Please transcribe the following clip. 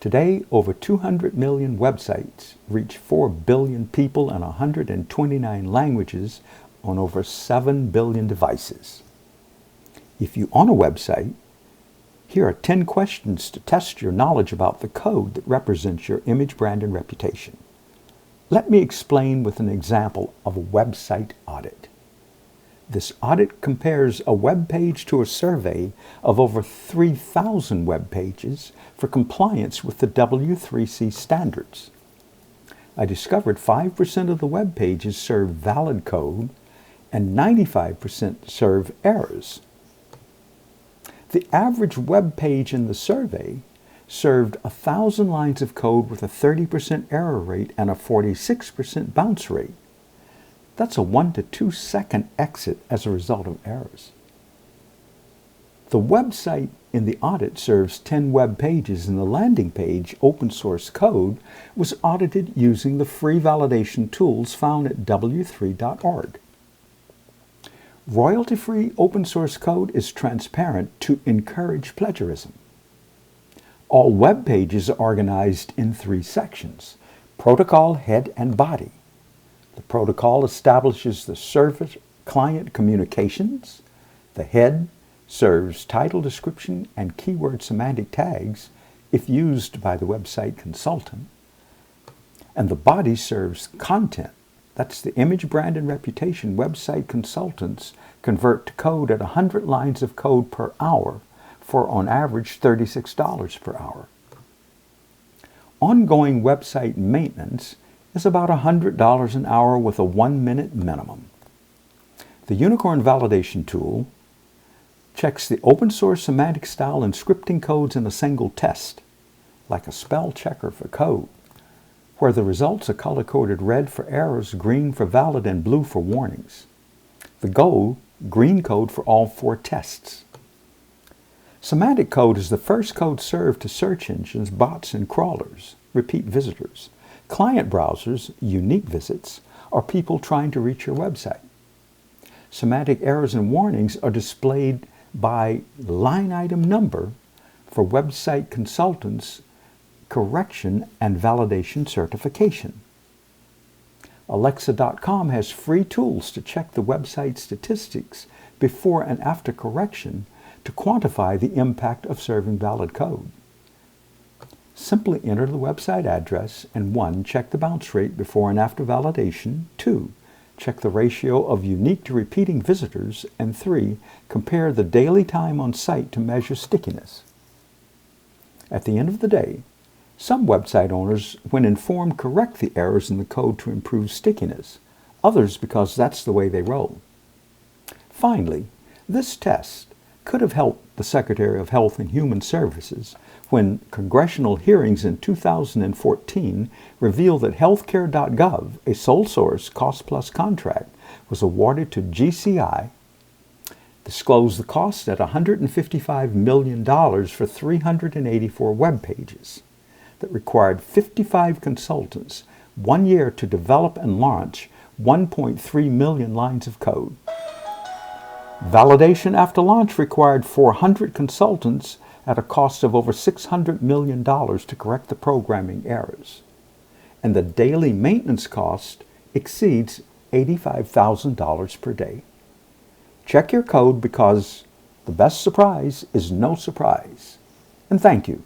Today, over 200 million websites reach 4 billion people in 129 languages on over 7 billion devices. If you own a website, here are 10 questions to test your knowledge about the code that represents your image, brand, and reputation. Let me explain with an example of a website audit. This audit compares a web page to a survey of over 3,000 web pages for compliance with the W3C standards. I discovered 5% of the web pages serve valid code and 95% serve errors. The average web page in the survey served 1,000 lines of code with a 30% error rate and a 46% bounce rate. That's a 1 to 2 second exit as a result of errors. The website in the audit serves 10 web pages, and the landing page, open source code, was audited using the free validation tools found at w3.org. Royalty-free open source code is transparent to encourage plagiarism. All web pages are organized in 3 sections: protocol, head, and body. The protocol establishes the server-client communications. The head serves title description and keyword semantic tags if used by the website consultant. And the body serves content. That's the image, brand, and reputation website consultants convert to code at 100 lines of code per hour for, on average, $36 per hour. Ongoing website maintenance is about $100 an hour with a 1-minute minimum. The Unicorn Validation Tool checks the open source semantic style and scripting codes in a single test, like a spell checker for code, where the results are color-coded red for errors, green for valid, and blue for warnings. The goal, green code for all 4 tests. Semantic code is the first code served to search engines, bots, and crawlers, repeat visitors, client browsers, unique visits, or people trying to reach your website. Semantic errors and warnings are displayed by line item number for website consultants' correction and validation certification. Alexa.com has free tools to check the website statistics before and after correction to quantify the impact of serving valid code. Simply enter the website address and 1. Check the bounce rate before and after validation. 2. Check the ratio of unique to repeating visitors. And 3. Compare the daily time on site to measure stickiness. At the end of the day, some website owners, when informed, correct the errors in the code to improve stickiness. Others because that's the way they roll. Finally, this test could have helped the Secretary of Health and Human Services when congressional hearings in 2014 revealed that healthcare.gov, a sole source cost-plus contract, was awarded to GCI, disclosed the cost at $155 million for 384 web pages that required 55 consultants 1 year to develop and launch 1.3 million lines of code. Validation after launch required 400 consultants at a cost of over $600 million to correct the programming errors. And the daily maintenance cost exceeds $85,000 per day. Check your code because the best surprise is no surprise. And thank you.